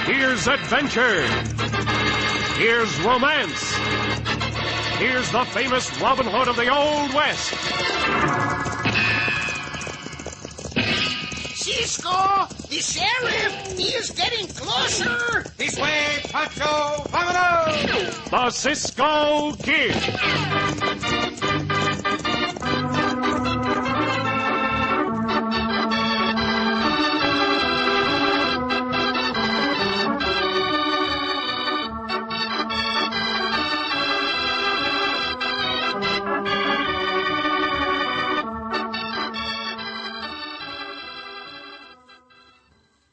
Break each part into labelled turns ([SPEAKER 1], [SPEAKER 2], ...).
[SPEAKER 1] Here's adventure. Here's romance. Here's the famous Robin Hood of the Old West.
[SPEAKER 2] Cisco, the sheriff, he is getting closer.
[SPEAKER 3] This way, Pancho, vámonos!
[SPEAKER 1] The Cisco Kid.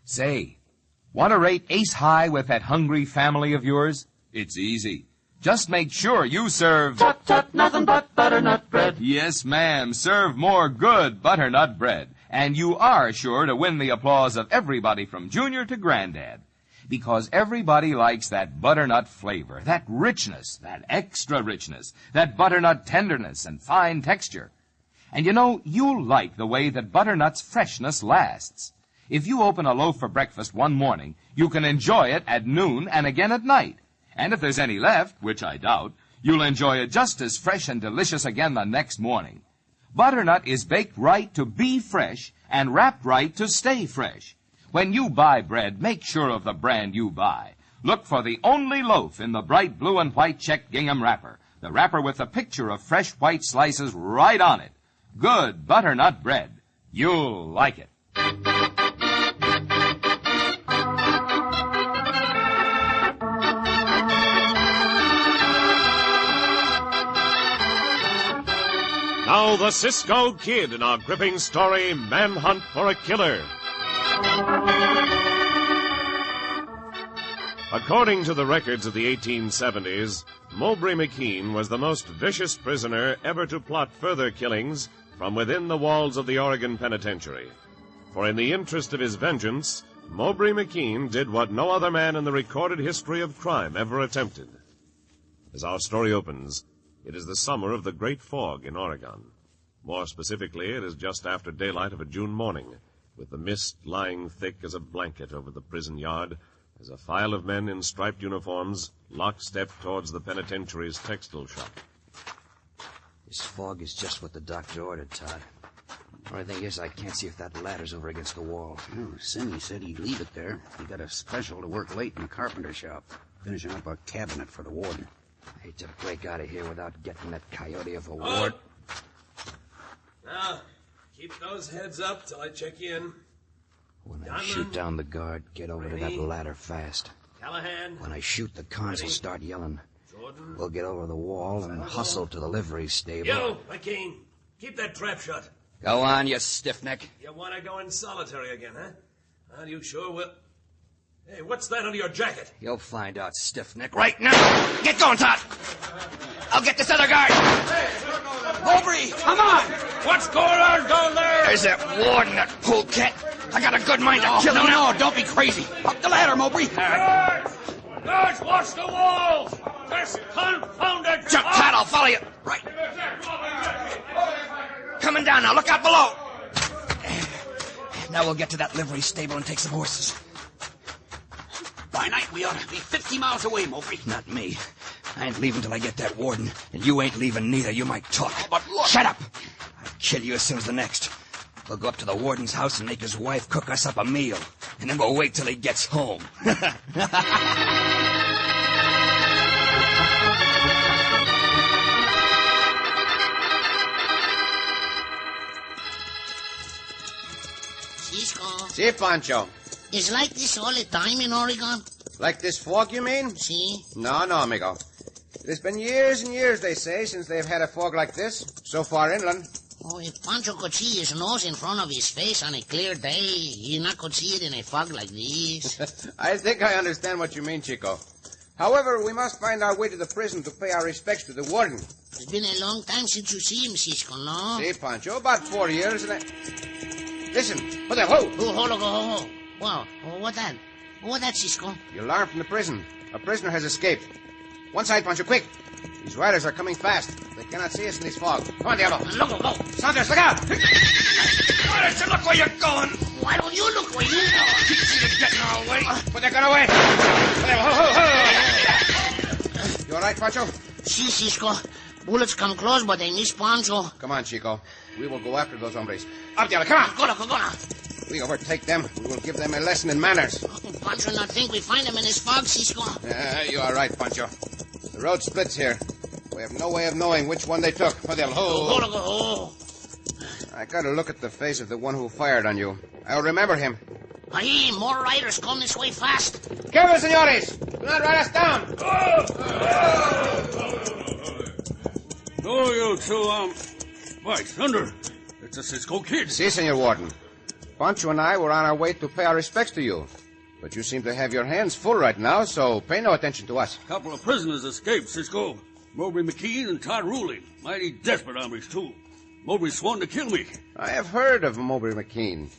[SPEAKER 4] Say, want to rate ace high with that hungry family of yours? It's easy. Just make sure you serve...
[SPEAKER 5] Tut, tut, nothing but butternut bread.
[SPEAKER 4] Yes, ma'am. Serve more good butternut bread. And you are sure to win the applause of everybody from Junior to Granddad. Because everybody likes that butternut flavor, that richness, that extra richness, that butternut tenderness and fine texture. And you know, you'll like the way that butternut's freshness lasts. If you open a loaf for breakfast one morning, you can enjoy it at noon and again at night. And if there's any left, which I doubt, you'll enjoy it just as fresh and delicious again the next morning. Butternut is baked right to be fresh and wrapped right to stay fresh. When you buy bread, make sure of the brand you buy. Look for the only loaf in the bright blue and white checked gingham wrapper, the wrapper with a picture of fresh white slices right on it. Good butternut bread. You'll like it.
[SPEAKER 1] Now the Cisco Kid in our gripping story, Manhunt for a Killer. According to the records of the 1870s, Mowbray McKean was the most vicious prisoner ever to plot further killings from within the walls of the Oregon Penitentiary. For in the interest of his vengeance, Mowbray McKean did what no other man in the recorded history of crime ever attempted. As our story opens, it is the summer of the Great Fog in Oregon. More specifically, it is just after daylight of a June morning, with the mist lying thick as a blanket over the prison yard, as a file of men in striped uniforms lockstep towards the penitentiary's textile shop.
[SPEAKER 6] This fog is just what the doctor ordered, Todd. Only thing is, I can't see if that ladder's over against the wall.
[SPEAKER 7] Oh, Cindy said he'd leave it there. He got a special to work late in the carpenter shop, finishing up a cabinet for the warden.
[SPEAKER 6] I hate to break out of here without getting that coyote of a ward.
[SPEAKER 8] Now, keep those heads up till I check in.
[SPEAKER 6] When I shoot down the guard, get over to that ladder fast.
[SPEAKER 8] Callahan.
[SPEAKER 6] When I shoot, the cons will start yelling.
[SPEAKER 8] Jordan.
[SPEAKER 6] We'll get over the wall and hustle to the livery stable.
[SPEAKER 8] You, McKean, keep that trap shut.
[SPEAKER 6] Go on, you stiff-neck.
[SPEAKER 8] You want to go in solitary again, huh? Are you sure will... Hey, what's that under your jacket?
[SPEAKER 6] You'll find out, stiff-neck, right now. Get going, Todd. I'll get this other guard. Mowbray, come on.
[SPEAKER 8] What's going on down there?
[SPEAKER 6] There's that warden, that polecat. I got a good mind to kill him.
[SPEAKER 7] No, don't be crazy. Up the ladder, Mowbray.
[SPEAKER 8] Guards, watch the walls. This confounded...
[SPEAKER 6] Jump, Todd, I'll follow you. Right. Coming down now. Look out below. Now we'll get to that livery stable and take some horses.
[SPEAKER 7] By night, we ought to be 50 miles away, Mowbray.
[SPEAKER 6] Not me. I ain't leaving till I get that warden. And you ain't leaving neither. You might talk.
[SPEAKER 7] But look...
[SPEAKER 6] Shut up. I'll kill you as soon as the next. We'll go up to the warden's house and make his wife cook us up a meal. And then we'll wait till he gets home.
[SPEAKER 2] Cisco,
[SPEAKER 3] Si, Pancho.
[SPEAKER 2] is like this all the time in Oregon?
[SPEAKER 3] Like this fog, you mean?
[SPEAKER 2] See?
[SPEAKER 3] No, amigo. It has been years and years, they say, since they've had a fog like this, so far inland.
[SPEAKER 2] Oh, if Pancho could see his nose in front of his face on a clear day, he not could see it in a fog like this.
[SPEAKER 3] I think I understand what you mean, Chico. However, we must find our way to the prison to pay our respects to the warden.
[SPEAKER 2] It's been a long time since you see him, Cisco, no?
[SPEAKER 3] Si, Pancho, about 4 years, and Listen, what the... Whoa!
[SPEAKER 2] Oh, hold on. Wow, what that? What that, Cisco?
[SPEAKER 3] The alarm from the prison. A prisoner has escaped. One side, Pancho, quick. These riders are coming fast. They cannot see us in this fog. Come on, Diablo.
[SPEAKER 2] Look, go.
[SPEAKER 3] Saunders, look out!
[SPEAKER 6] Look where you're going.
[SPEAKER 2] Why don't you look where you go?
[SPEAKER 3] See them getting our way. Put that gun away. You all right, Pancho?
[SPEAKER 2] Si, Cisco. Bullets come close, but they miss Pancho.
[SPEAKER 3] Come on, Chico. We will go after those hombres. Up there, come on.
[SPEAKER 2] Go.
[SPEAKER 3] We overtake them. We will give them a lesson in manners.
[SPEAKER 2] Pancho not think we find them in his fog, Cisco.
[SPEAKER 3] You are right, Pancho. The road splits here. We have no way of knowing which one they took.
[SPEAKER 2] Go.
[SPEAKER 3] I gotta look at the face of the one who fired on you. I'll remember him.
[SPEAKER 2] Hey, more riders come this way fast.
[SPEAKER 3] Careful, senores! Do not ride us down!
[SPEAKER 9] No, you two, by thunder, it's a Cisco Kid.
[SPEAKER 3] Si, Senor Warden. Pancho and I were on our way to pay our respects to you. But you seem to have your hands full right now, so pay no attention to us.
[SPEAKER 9] A couple of prisoners escaped, Cisco. Mowbray McKean and Todd Ruling. Mighty desperate hombres, too. Mowbray sworn to kill me.
[SPEAKER 3] I have heard of Mowbray McKean.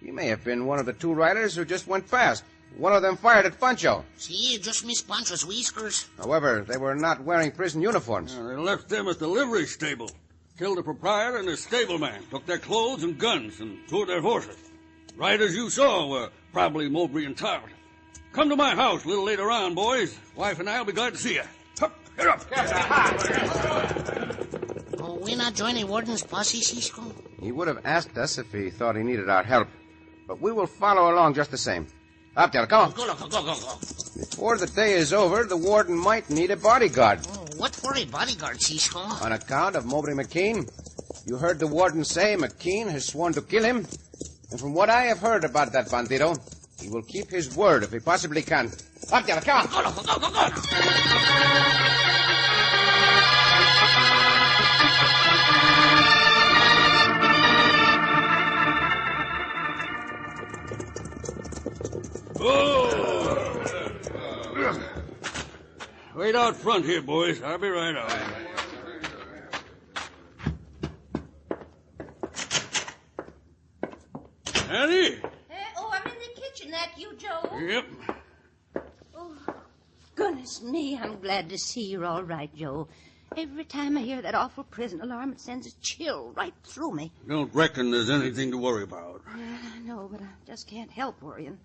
[SPEAKER 3] He may have been one of the two riders who just went past. One of them fired at Pancho.
[SPEAKER 2] See, just missed Pancho's whiskers.
[SPEAKER 3] However, they were not wearing prison uniforms.
[SPEAKER 9] They left them at the livery stable. Killed the proprietor and the stableman. Took their clothes and guns and two of their horses. Riders you saw were probably Mowbray and Todd. Come to my house a little later on, boys. Wife and I will be glad to see you. Hup, get up.
[SPEAKER 2] Oh, we not joining Warden's posse, Cisco?
[SPEAKER 3] He would have asked us if he thought he needed our help. But we will follow along just the same. Up there, come on.
[SPEAKER 2] Go.
[SPEAKER 3] Before the day is over, the warden might need a bodyguard.
[SPEAKER 2] Oh, what for a bodyguard, Cisco?
[SPEAKER 3] On account of Mowbray McKean. You heard the warden say McKean has sworn to kill him. And from what I have heard about that bandito, he will keep his word if he possibly can. Up there, come on.
[SPEAKER 2] Go.
[SPEAKER 9] Wait out front here, boys. I'll be right out. Annie?
[SPEAKER 10] I'm in the kitchen. That you, Joe?
[SPEAKER 9] Yep.
[SPEAKER 10] Oh, goodness me, I'm glad to see you're all right, Joe. Every time I hear that awful prison alarm, it sends a chill right through me.
[SPEAKER 9] Don't reckon there's anything to worry about.
[SPEAKER 10] No, but I just can't help worrying.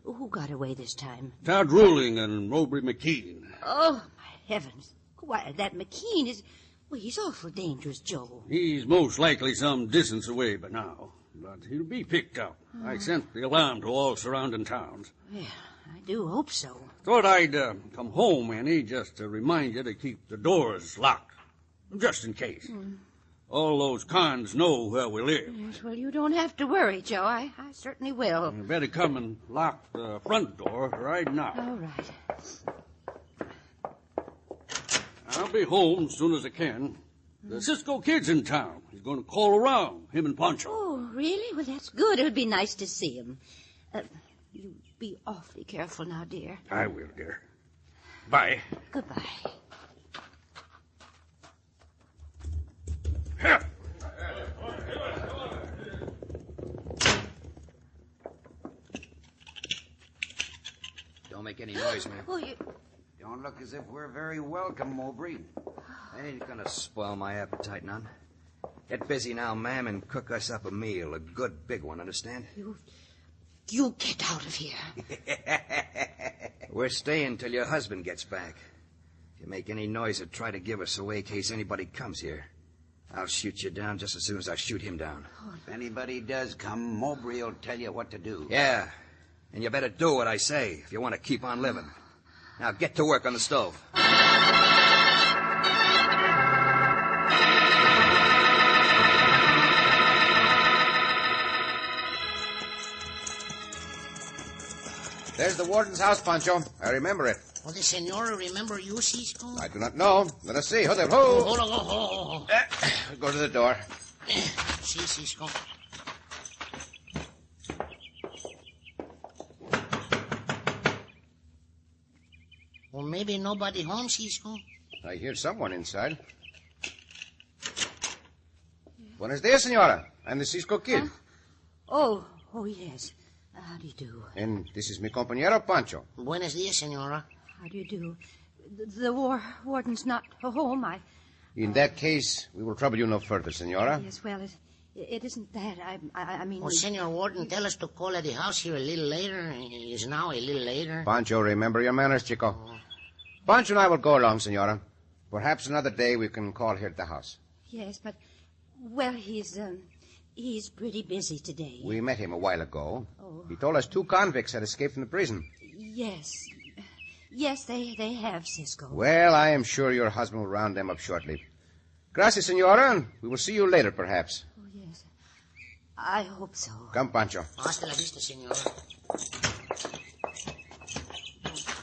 [SPEAKER 10] Who got away this time?
[SPEAKER 9] Todd Ruling and Mowbray McKean.
[SPEAKER 10] Oh, my heavens. Why, that McKean is... Well, he's awful dangerous, Joe.
[SPEAKER 9] He's most likely some distance away by now. But he'll be picked up. I sent the alarm to all surrounding towns.
[SPEAKER 10] Yeah, I do hope so.
[SPEAKER 9] Thought I'd come home, Annie, just to remind you to keep the doors locked. Just in case. All those cons know where we live.
[SPEAKER 10] Yes, well, you don't have to worry, Joe. I certainly will.
[SPEAKER 9] You better come and lock the front door right now.
[SPEAKER 10] All right.
[SPEAKER 9] I'll be home as soon as I can. The Cisco Kid's in town. He's going to call around, him and Pancho.
[SPEAKER 10] Oh, really? Well, that's good. It would be nice to see him. You be awfully careful now, dear.
[SPEAKER 9] I will, dear. Bye.
[SPEAKER 10] Goodbye.
[SPEAKER 9] Here.
[SPEAKER 7] Don't make any noise, man.
[SPEAKER 10] Oh, you...
[SPEAKER 7] Don't look as if we're very welcome, Mowbray. That ain't gonna spoil my appetite none. Get busy now, ma'am, and cook us up a meal. A good big one, understand?
[SPEAKER 10] You get out of here.
[SPEAKER 7] We're staying till your husband gets back. If you make any noise or try to give us away in case anybody comes here, I'll shoot you down just as soon as I shoot him down.
[SPEAKER 11] If anybody does come, Mowbray will tell you what to do.
[SPEAKER 7] Yeah, and you better do what I say if you want to keep on living. Now get to work on the stove.
[SPEAKER 3] There's the warden's house, Pancho. I remember it.
[SPEAKER 2] Well, the senora remember you, Cisco?
[SPEAKER 3] I do not know. Let us see. Hold there.
[SPEAKER 2] Hold on.
[SPEAKER 3] Go to the door.
[SPEAKER 2] See, Cisco. Well, maybe nobody home, Cisco.
[SPEAKER 3] I hear someone inside. Buenos dias, senora. I'm the Cisco Kid.
[SPEAKER 10] Huh? Oh, yes. How do you do?
[SPEAKER 3] And this is mi compañero, Pancho.
[SPEAKER 2] Buenos dias, senora.
[SPEAKER 10] How do you do? The warden's not home.
[SPEAKER 3] In that case, we will trouble you no further, senora.
[SPEAKER 10] Yes, well, It isn't that. I mean...
[SPEAKER 2] Oh, Senor Warden, tell us to call at the house here a little later. It's now a little later.
[SPEAKER 3] Pancho, remember your manners, Chico. Pancho and I will go along, Senora. Perhaps another day we can call here at the house.
[SPEAKER 10] Yes, but... Well, he's pretty busy today.
[SPEAKER 3] We met him a while ago.
[SPEAKER 10] Oh.
[SPEAKER 3] He told us 2 convicts had escaped from the prison.
[SPEAKER 10] Yes. Yes, they have, Cisco.
[SPEAKER 3] Well, I am sure your husband will round them up shortly. Gracias, Senora. We will see you later, perhaps.
[SPEAKER 10] Oh, yes. I hope so.
[SPEAKER 3] Come, Pancho.
[SPEAKER 2] Hasta la vista, Senora.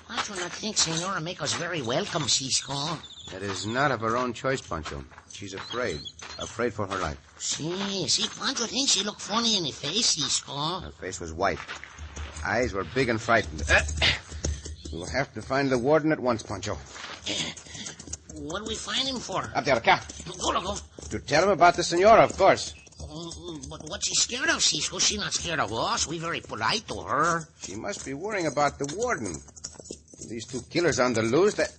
[SPEAKER 2] Pancho not think Senora make us very welcome, Cisco.
[SPEAKER 3] That is not of her own choice, Pancho. She's afraid. Afraid for her life.
[SPEAKER 2] See, Pancho thinks she look funny in the face, Cisco.
[SPEAKER 3] Her face was white. Her eyes were big and frightened. We will have to find the warden at once, Pancho.
[SPEAKER 2] What do we find him for?
[SPEAKER 3] Up there, car.
[SPEAKER 2] Go.
[SPEAKER 3] To tell him about the Senora, of course.
[SPEAKER 2] But what's she scared of, Cisco? She's not scared of us. We're very polite to her.
[SPEAKER 3] She must be worrying about the warden. These 2 killers on the loose, that...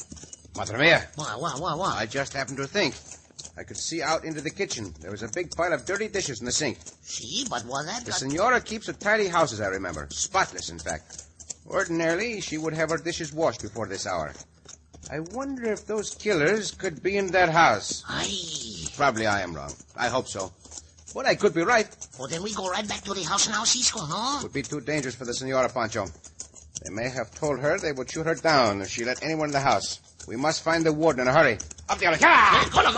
[SPEAKER 3] Madre mia.
[SPEAKER 2] What?
[SPEAKER 3] I just happened to think. I could see out into the kitchen. There was a big pile of dirty dishes in the sink.
[SPEAKER 2] See, but what that...
[SPEAKER 3] The Senora keeps a tidy house, as I remember. Spotless, in fact. Ordinarily, she would have her dishes washed before this hour. I wonder if those killers could be in that house.
[SPEAKER 2] Aye.
[SPEAKER 3] Probably I am wrong. I hope so. But I could be right.
[SPEAKER 2] Well, then we go right back to the house now, Cisco, no?
[SPEAKER 3] It would be too dangerous for the Senora, Pancho. They may have told her they would shoot her down if she let anyone in the house. We must find the warden in a hurry. Up there, car!
[SPEAKER 2] Go now.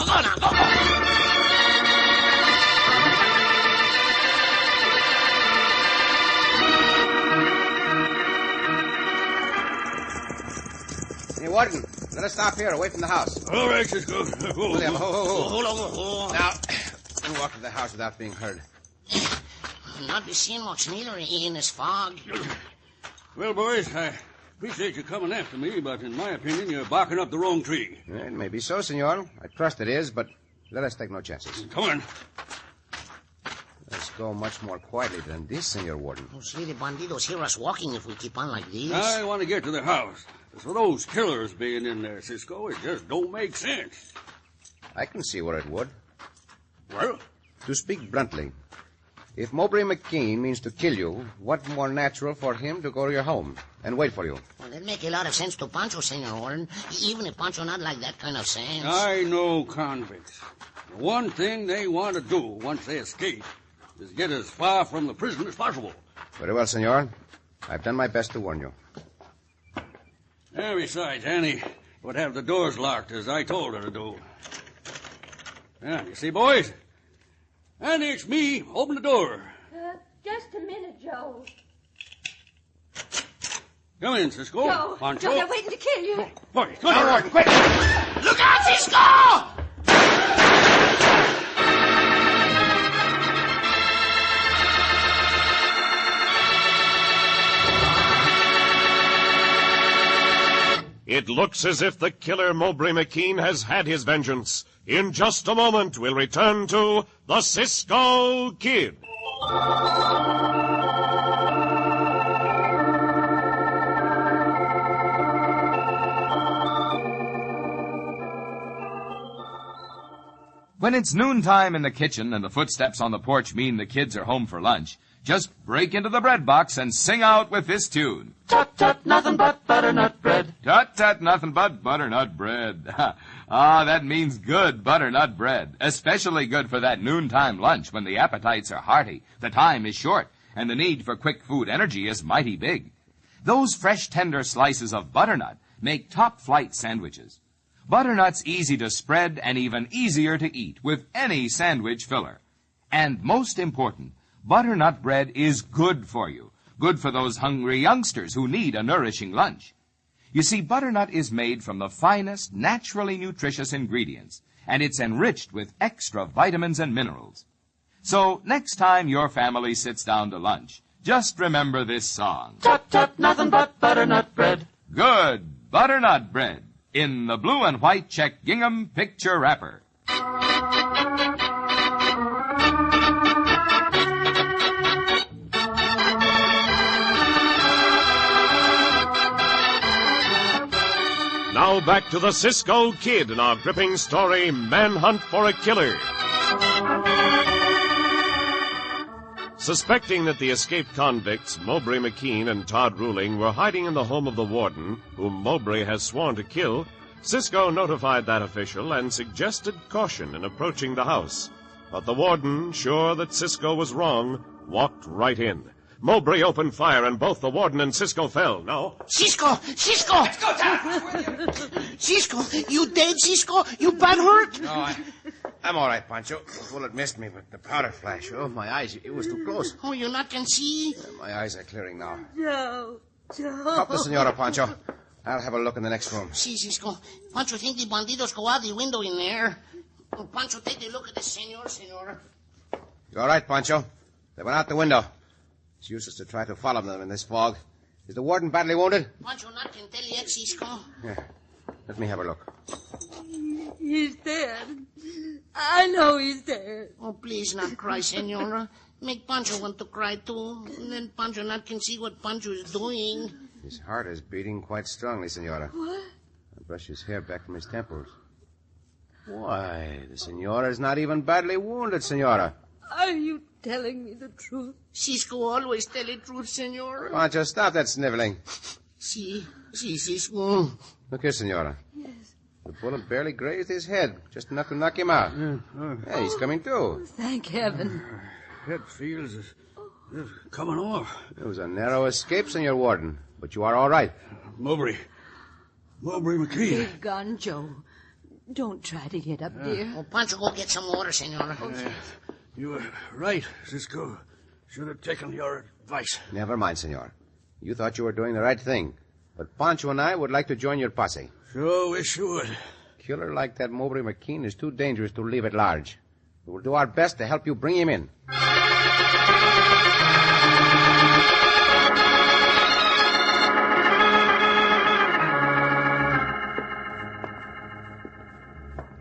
[SPEAKER 3] Hey, warden, let us stop here, away from the house.
[SPEAKER 9] All right, Cisco.
[SPEAKER 3] William,
[SPEAKER 2] Hold on.
[SPEAKER 3] Now, don't walk to the house without being heard.
[SPEAKER 2] Not be seen much neither in this fog.
[SPEAKER 9] Well, boys, I appreciate you coming after me, but in my opinion, you're barking up the wrong tree.
[SPEAKER 3] It may be so, senor. I trust it is, but let us take no chances.
[SPEAKER 9] Come on.
[SPEAKER 3] Let's go much more quietly than this, Senor Warden.
[SPEAKER 2] Oh, see, the bandidos hear us walking if we keep on like this.
[SPEAKER 9] I want to get to the house. As for those killers being in there, Cisco, it just don't make sense.
[SPEAKER 3] I can see where it would.
[SPEAKER 9] Well?
[SPEAKER 3] To speak bluntly, if Mowbray McKean means to kill you, what more natural for him to go to your home and wait for you?
[SPEAKER 2] Well, that make a lot of sense to Pancho, Senor Warden. Even if Pancho not like that kind of sense.
[SPEAKER 9] I know convicts. The one thing they want to do once they escape is get as far from the prison as possible.
[SPEAKER 3] Very well, senor. I've done my best to warn you.
[SPEAKER 9] Besides, Annie would have the doors locked as I told her to do. You see, boys? Annie, it's me. Open the door.
[SPEAKER 10] Just a minute, Joe.
[SPEAKER 9] Come in, Cisco.
[SPEAKER 10] Joe,
[SPEAKER 9] Pancho.
[SPEAKER 10] Joe, they're waiting to kill you.
[SPEAKER 9] Boy, come on, Warden, quick!
[SPEAKER 2] Look out, Cisco!
[SPEAKER 1] It looks as if the killer Mowbray McKean has had his vengeance. In just a moment, we'll return to the Cisco Kid.
[SPEAKER 4] When it's noontime in the kitchen and the footsteps on the porch mean the kids are home for lunch, just break into the bread box and sing out with this tune.
[SPEAKER 5] Tut, tut, nothing but butternut bread.
[SPEAKER 4] Tut, tut, nothing but butternut bread. That means good butternut bread. Especially good for that noontime lunch when the appetites are hearty, the time is short, and the need for quick food energy is mighty big. Those fresh, tender slices of butternut make top-flight sandwiches. Butternut's easy to spread and even easier to eat with any sandwich filler. And most important, butternut bread is good for you. Good for those hungry youngsters who need a nourishing lunch. You see, butternut is made from the finest, naturally nutritious ingredients, and it's enriched with extra vitamins and minerals. So, next time your family sits down to lunch, just remember this song.
[SPEAKER 5] Tut, tut, nothing but butternut bread.
[SPEAKER 4] Good butternut bread in the blue and white check gingham picture wrapper.
[SPEAKER 1] Now back to the Cisco Kid in our gripping story, Manhunt for a Killer. Suspecting that the escaped convicts, Mowbray McKean and Todd Ruling, were hiding in the home of the warden, whom Mowbray has sworn to kill, Cisco notified that official and suggested caution in approaching the house. But the warden, sure that Cisco was wrong, walked right in. Mowbray opened fire, and both the warden and Cisco fell. No.
[SPEAKER 2] Cisco! Cisco!
[SPEAKER 6] Let's go, Todd!
[SPEAKER 2] Cisco, you dead, Cisco? You bad hurt?
[SPEAKER 3] No, I'm all right, Pancho. The bullet missed me, but the powder flash, my eyes, it was too close.
[SPEAKER 2] Oh, you not can see?
[SPEAKER 3] My eyes are clearing now.
[SPEAKER 10] Joe.
[SPEAKER 3] Help the senora, Pancho. I'll have a look in the next room.
[SPEAKER 2] See, Cisco. Pancho think the bandidos go out the window in there. Oh, Pancho, take a look at the senora.
[SPEAKER 3] You all right, Pancho? They went out the window. It's useless to try to follow them in this fog. Is the warden badly wounded?
[SPEAKER 2] Pancho not can tell yet, Cisco.
[SPEAKER 3] Yeah. Let me have a look.
[SPEAKER 10] He's dead. I know he's dead.
[SPEAKER 2] Oh, please not cry, senora. Make Pancho want to cry, too. And then Pancho not can see what Pancho is doing.
[SPEAKER 3] His heart is beating quite strongly, senora.
[SPEAKER 10] What?
[SPEAKER 3] I brush his hair back from his temples. Why, the senora is not even badly wounded, senora.
[SPEAKER 10] Are you telling me the truth?
[SPEAKER 2] Cisco always tell the truth, senora.
[SPEAKER 3] Pancho, stop that sniveling.
[SPEAKER 2] See, Cisco.
[SPEAKER 3] Look here, senora.
[SPEAKER 10] Yes.
[SPEAKER 3] The bullet barely grazed his head, just enough to knock him out. Yeah, he's coming to.
[SPEAKER 10] Thank heaven.
[SPEAKER 9] Head feels as if coming off.
[SPEAKER 3] It was a narrow escape, Senor Warden, but you are all right.
[SPEAKER 9] Mowbray McKean.
[SPEAKER 10] Big gun, Joe. Don't try to get up, dear.
[SPEAKER 2] Oh, Pancho, go get some water, senora.
[SPEAKER 9] You were right, Cisco. Should have taken your advice.
[SPEAKER 3] Never mind, senor. You thought you were doing the right thing. But Pancho and I would like to join your posse.
[SPEAKER 9] Sure wish you would.
[SPEAKER 3] Killer like that Mowbray McKean is too dangerous to leave at large. We will do our best to help you bring him in.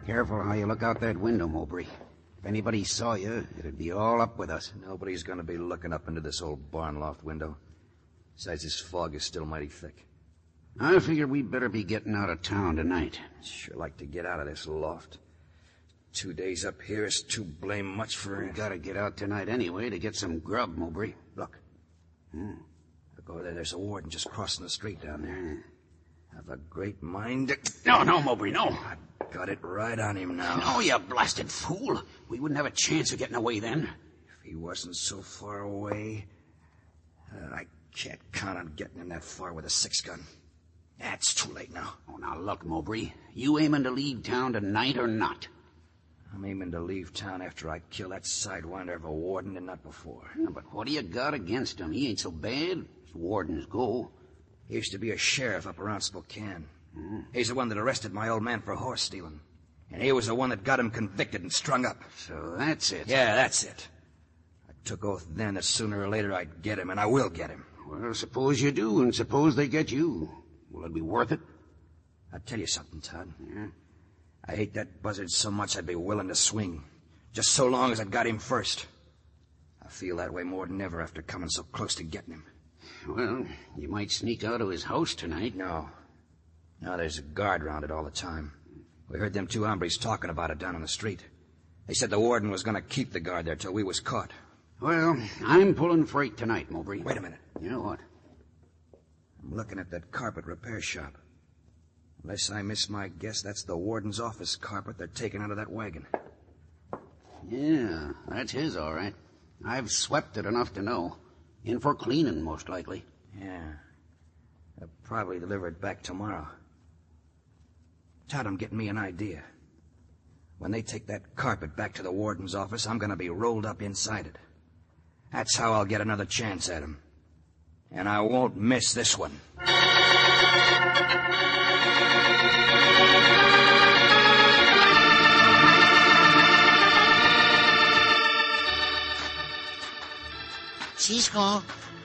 [SPEAKER 11] Careful how you look out that window, Mowbray. If anybody saw you, it'd be all up with us.
[SPEAKER 7] Nobody's going to be looking up into this old barn loft window. Besides, this fog is still mighty thick.
[SPEAKER 11] I figure we'd better be getting out of town tonight.
[SPEAKER 7] Sure like to get out of this loft. 2 days up here is too blame much for...
[SPEAKER 11] We gotta get out tonight anyway to get some grub, Mowbray.
[SPEAKER 7] Look. Look over there. There's a warden just crossing the street down there. Have a great mind to...
[SPEAKER 11] No, Mowbray, no.
[SPEAKER 7] I got it right on him now.
[SPEAKER 11] No, you blasted fool. We wouldn't have a chance of getting away then.
[SPEAKER 7] If he wasn't so far away... I can't count on getting him that far with a 6-gun. It's too late now.
[SPEAKER 11] Oh, now look, Mowbray. You aiming to leave town tonight or not?
[SPEAKER 7] I'm aiming to leave town after I kill that sidewinder of a warden and not before.
[SPEAKER 11] Yeah, but what do you got against him? He ain't so bad as wardens go.
[SPEAKER 7] He used to be a sheriff up around Spokane. He's the one that arrested my old man for horse stealing. And he was the one that got him convicted and strung up.
[SPEAKER 11] So that's it.
[SPEAKER 7] Yeah, that's it. I took oath then that sooner or later I'd get him, and I will get him.
[SPEAKER 11] Well, suppose you do, and suppose they get you. Will it be worth it?
[SPEAKER 7] I'll tell you something, Todd. Yeah? I hate that buzzard so much I'd be willing to swing. Just so long as I got him first. I feel that way more than ever after coming so close to getting him.
[SPEAKER 11] Well, you might sneak out of his house tonight.
[SPEAKER 7] No, there's a guard around it all the time. We heard them 2 hombres talking about it down on the street. They said the warden was going to keep the guard there till we was caught.
[SPEAKER 11] Well, I'm pulling freight tonight, Mowbray.
[SPEAKER 7] Wait a minute.
[SPEAKER 11] You know what?
[SPEAKER 7] I'm looking at that carpet repair shop. Unless I miss my guess, that's the warden's office carpet they're taking out of that wagon.
[SPEAKER 11] Yeah, that's his, all right. I've swept it enough to know. In for cleaning, most likely.
[SPEAKER 7] Yeah. They'll probably deliver it back tomorrow. Todd, I'm getting me an idea. When they take that carpet back to the warden's office, I'm going to be rolled up inside it. That's how I'll get another chance at him. And I won't miss this one.
[SPEAKER 2] Cisco,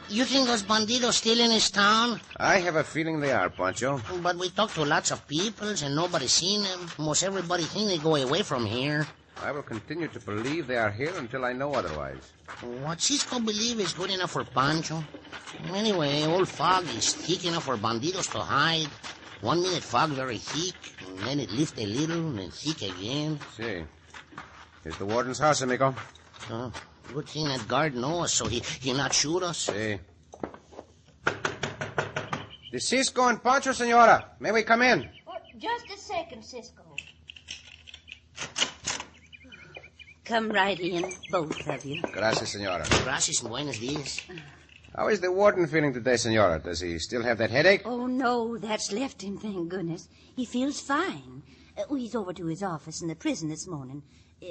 [SPEAKER 2] you think those bandidos still in this town?
[SPEAKER 3] I have a feeling they are, Pancho.
[SPEAKER 2] But we talked to lots of people and nobody's seen them. Most everybody think they go away from here.
[SPEAKER 3] I will continue to believe they are here until I know otherwise.
[SPEAKER 2] What Cisco believes is good enough for Pancho. Anyway, old fog is thick enough for bandidos to hide. 1 minute fog very thick, and then it lift a little, and then thick again.
[SPEAKER 3] See. Here's the warden's house, amigo.
[SPEAKER 2] Good thing that guard knows, so he not shoot us.
[SPEAKER 3] See. The Cisco and Pancho, senora. May we come in?
[SPEAKER 10] Oh, just a second, Cisco. Come right in, both of you.
[SPEAKER 3] Gracias, senora.
[SPEAKER 2] Gracias and buenos dias.
[SPEAKER 3] How is the warden feeling today, senora? Does he still have that headache?
[SPEAKER 10] Oh, no, that's left him, thank goodness. He feels fine. He's over to his office in the prison this morning.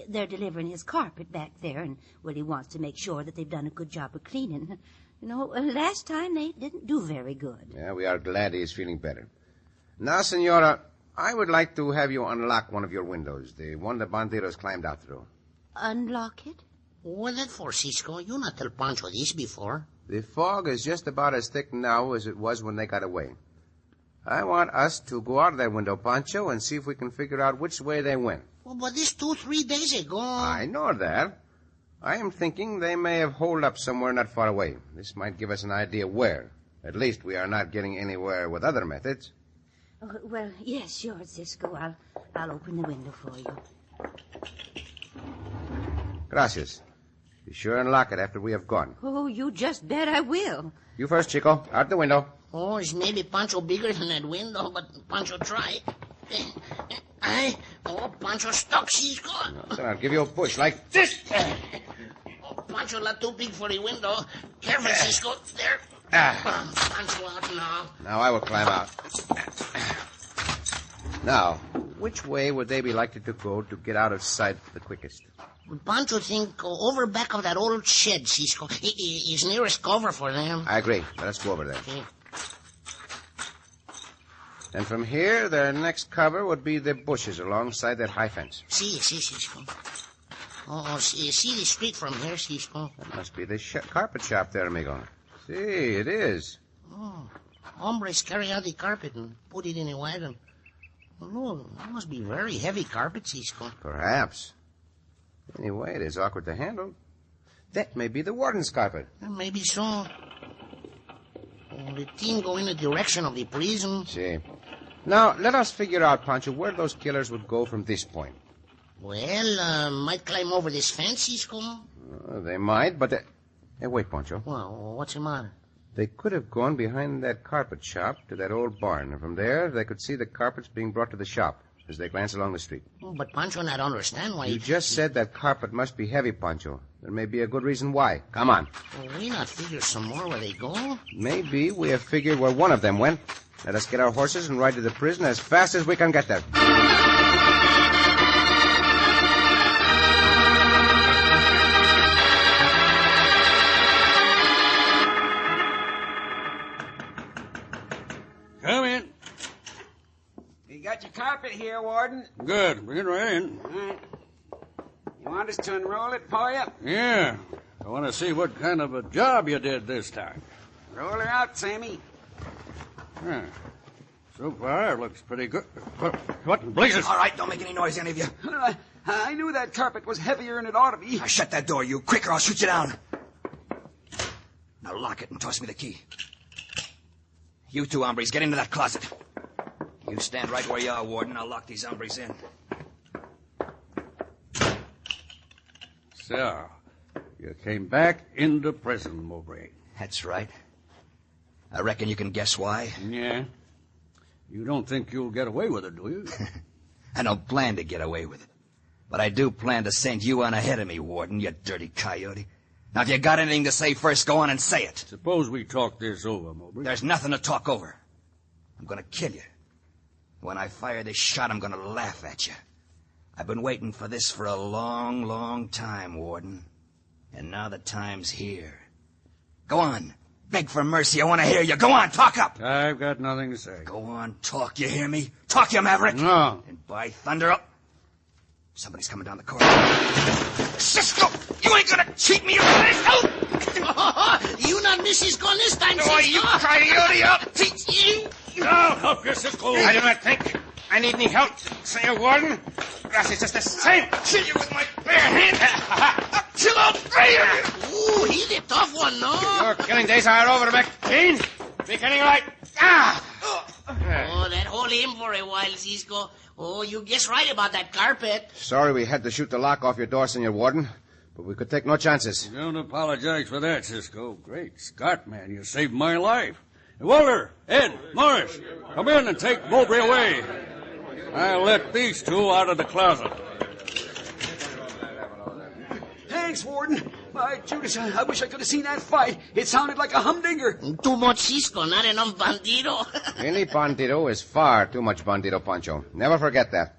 [SPEAKER 10] They're delivering his carpet back there, and, well, he wants to make sure that they've done a good job of cleaning. You know, last time they didn't do very good.
[SPEAKER 3] Yeah, we are glad he is feeling better. Now, senora, I would like to have you unlock one of your windows, the one the bandidos climbed out through.
[SPEAKER 10] Unlock it?
[SPEAKER 2] What that for, Cisco? You not tell Pancho this before.
[SPEAKER 3] The fog is just about as thick now as it was when they got away. I want us to go out of that window, Pancho, and see if we can figure out which way they went.
[SPEAKER 2] Well, but this 2-3 days ago...
[SPEAKER 3] I know that. I am thinking they may have holed up somewhere not far away. This might give us an idea where. At least we are not getting anywhere with other methods.
[SPEAKER 10] Oh, well, yes, sure, Cisco. I'll open the window for you.
[SPEAKER 3] Gracias. Be sure and lock it after we have gone.
[SPEAKER 10] Oh, you just bet I will.
[SPEAKER 3] You first, Chico. Out the window.
[SPEAKER 2] Oh, is maybe Pancho bigger than that window, but Pancho try. Oh, Pancho stuck, Cisco.
[SPEAKER 3] No, then I'll give you a push like this.
[SPEAKER 2] Oh, Pancho not too big for the window. Careful, Cisco. There. Pancho out now.
[SPEAKER 3] Now I will climb out. Now, which way would they be likely to go to get out of sight the quickest?
[SPEAKER 2] Pancho think over back of that old shed, Cisco. Is nearest cover for them.
[SPEAKER 3] I agree. Let us go over there.
[SPEAKER 2] Okay.
[SPEAKER 3] And from here, their next cover would be the bushes alongside that high fence.
[SPEAKER 2] See, Cisco. Oh, see the street from here, Cisco.
[SPEAKER 3] That must be the carpet shop there, amigo. See, it is.
[SPEAKER 2] Oh, hombres carry out the carpet and put it in a wagon. Oh, no, that must be very heavy carpet, Cisco.
[SPEAKER 3] Perhaps. Anyway, it is awkward to handle. That may be the warden's carpet.
[SPEAKER 2] Maybe so. Oh, the thing go in the direction of the prison.
[SPEAKER 3] See. Now, let us figure out, Pancho, where those killers would go from this point.
[SPEAKER 2] Well, might climb over this fence, Cisco.
[SPEAKER 3] They might, but... Hey, wait, Pancho.
[SPEAKER 2] Well, what's the matter?
[SPEAKER 3] They could have gone behind that carpet shop to that old barn, and from there they could see the carpets being brought to the shop as they glance along the street.
[SPEAKER 2] Oh, but Pancho not understand why...
[SPEAKER 3] You just said that carpet must be heavy, Pancho. There may be a good reason why. Come on.
[SPEAKER 2] Well, we not figure some more where they go?
[SPEAKER 3] Maybe we have figured where one of them went. Let us get our horses and ride to the prison as fast as we can get there.
[SPEAKER 9] Come in.
[SPEAKER 11] You got your carpet here, Warden.
[SPEAKER 9] Good. Bring it right in.
[SPEAKER 11] All right. You want us to unroll it for you?
[SPEAKER 9] Yeah. I want to see what kind of a job you did this time.
[SPEAKER 11] Roll her out, Sammy.
[SPEAKER 9] Yeah. So far, it looks pretty good. What in blazes?
[SPEAKER 6] All right, don't make any noise, any of you.
[SPEAKER 11] I knew that carpet was heavier than it ought to be.
[SPEAKER 6] Now shut that door, you. Quick, or I'll shoot you down. Now lock it and toss me the key. You two hombres, get into that closet. You stand right where you are, Warden. I'll lock these hombres in.
[SPEAKER 9] So, you came back into prison, Mowbray.
[SPEAKER 6] That's right. I reckon you can guess why.
[SPEAKER 9] Yeah. You don't think you'll get away with it, do you?
[SPEAKER 6] I don't plan to get away with it. But I do plan to send you on ahead of me, Warden, you dirty coyote. Now, if you got anything to say first, go on and say it.
[SPEAKER 9] Suppose we talk this over, Mowbray.
[SPEAKER 6] There's nothing to talk over. I'm going to kill you. When I fire this shot, I'm going to laugh at you. I've been waiting for this for a long, long time, Warden. And now the time's here. Go on. Beg for mercy. I want to hear you. Go on, talk up.
[SPEAKER 9] I've got nothing to say.
[SPEAKER 6] Go on, talk. You hear me? Talk, you maverick.
[SPEAKER 9] No.
[SPEAKER 6] And by thunder, somebody's coming down the corridor. Cisco, you ain't gonna cheat me out of this.
[SPEAKER 2] Oh, you not miss his gun this time, Cisco.
[SPEAKER 6] Oh, you coyote. I'll teach you.
[SPEAKER 9] I'll help you, Cisco.
[SPEAKER 3] I do not think I need any help, Senor Warden. Grass is just the same.
[SPEAKER 6] I'll kill you with my bare hands. I'll kill all three of you.
[SPEAKER 2] Ooh, he's a tough one, no?
[SPEAKER 3] Your killing days are over, McCain. Beginning right. Ah!
[SPEAKER 2] Oh, that hold him for a while, Cisco. Oh, you guess right about that carpet.
[SPEAKER 3] Sorry we had to shoot the lock off your door, Senor Warden. but we could take no chances.
[SPEAKER 9] Don't apologize for that, Cisco. Great Scott, man, you saved my life. Walter, Ed, Morris, come in and take Mowbray away. I'll let these two out of the closet.
[SPEAKER 12] Thanks, Warden. By Judas, I wish I could have seen that fight. It sounded like a humdinger.
[SPEAKER 2] Too much Cisco, not enough bandido.
[SPEAKER 3] Any bandito is far too much bandito, Pancho. Never forget that.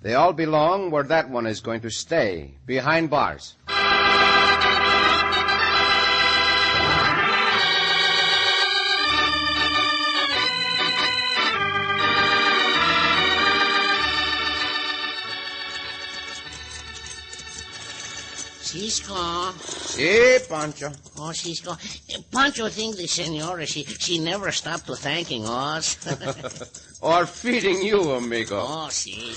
[SPEAKER 3] They all belong where that one is going to stay, behind bars.
[SPEAKER 2] Cisco.
[SPEAKER 3] Si, Pancho.
[SPEAKER 2] Oh, Cisco. Pancho thinks the senora, she never stopped to thanking us.
[SPEAKER 3] Or feeding you, amigo.
[SPEAKER 2] Oh, si.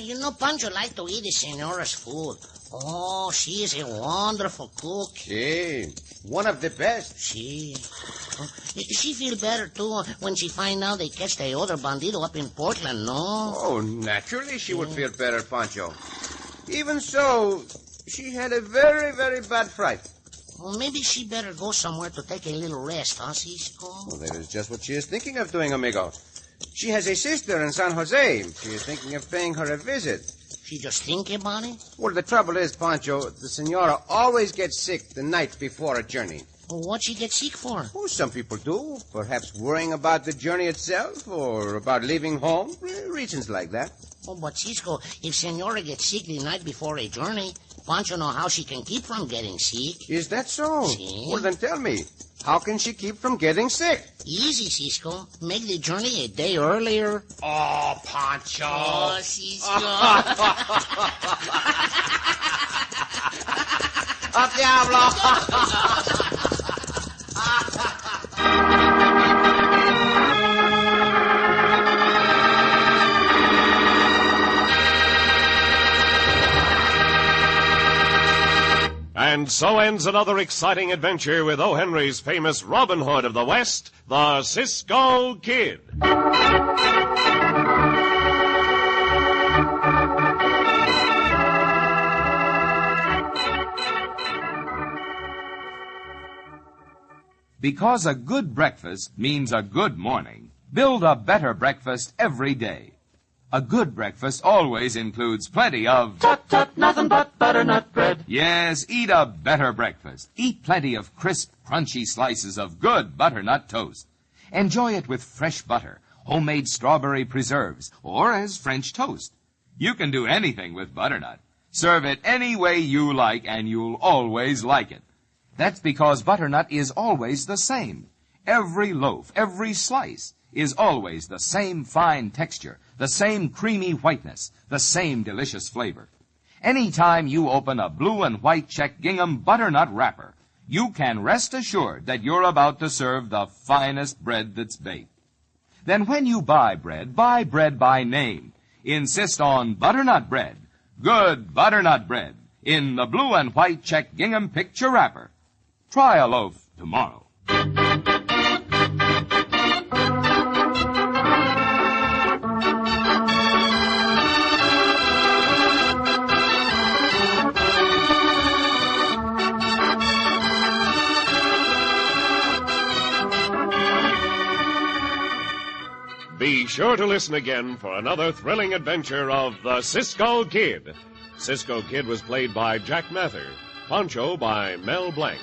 [SPEAKER 2] You know, Pancho like to eat the senora's food. Oh, she is a wonderful cook.
[SPEAKER 3] Si, one of the best.
[SPEAKER 2] Si. She feel better, too, when she find out they catch the other bandito up in Portland, no?
[SPEAKER 3] Oh, naturally she would feel better, Pancho. Even so, she had a very, very bad fright.
[SPEAKER 2] Well, maybe she better go somewhere to take a little rest, huh, Cisco?
[SPEAKER 3] Well, that is just what she is thinking of doing, amigo. She has a sister in San Jose. She is thinking of paying her a visit.
[SPEAKER 2] She just think about it?
[SPEAKER 3] Well, the trouble is, Pancho, the senora always gets sick the night before a journey.
[SPEAKER 2] Well, what she get sick for?
[SPEAKER 3] Oh, some people do. Perhaps worrying about the journey itself or about leaving home. Reasons like that.
[SPEAKER 2] Oh, but Cisco, if senora gets sick the night before a journey, Pancho know how she can keep from getting sick.
[SPEAKER 3] Is that so?
[SPEAKER 2] Si.
[SPEAKER 3] Well, then tell me, how can she keep from getting sick?
[SPEAKER 2] Easy, Cisco. Make the journey a day earlier.
[SPEAKER 3] Oh, Pancho.
[SPEAKER 2] Oh, Cisco.
[SPEAKER 3] ¡Al diablo!
[SPEAKER 1] And so ends another exciting adventure with O. Henry's famous Robin Hood of the West, the Cisco Kid.
[SPEAKER 4] Because a good breakfast means a good morning, build a better breakfast every day. A good breakfast always includes plenty of...
[SPEAKER 5] Tut, tut, nothing but butternut bread.
[SPEAKER 4] Yes, eat a better breakfast. Eat plenty of crisp, crunchy slices of good butternut toast. Enjoy it with fresh butter, homemade strawberry preserves, or as French toast. You can do anything with butternut. Serve it any way you like, and you'll always like it. That's because butternut is always the same. Every loaf, every slice is always the same fine texture, the same creamy whiteness, the same delicious flavor. Anytime you open a blue and white check gingham butternut wrapper, you can rest assured that you're about to serve the finest bread that's baked. Then when you buy bread by name. Insist on butternut bread, good butternut bread, in the blue and white check gingham picture wrapper. Try a loaf tomorrow.
[SPEAKER 1] Be sure to listen again for another thrilling adventure of the Cisco Kid. Cisco Kid was played by Jack Mather, Pancho by Mel Blanc.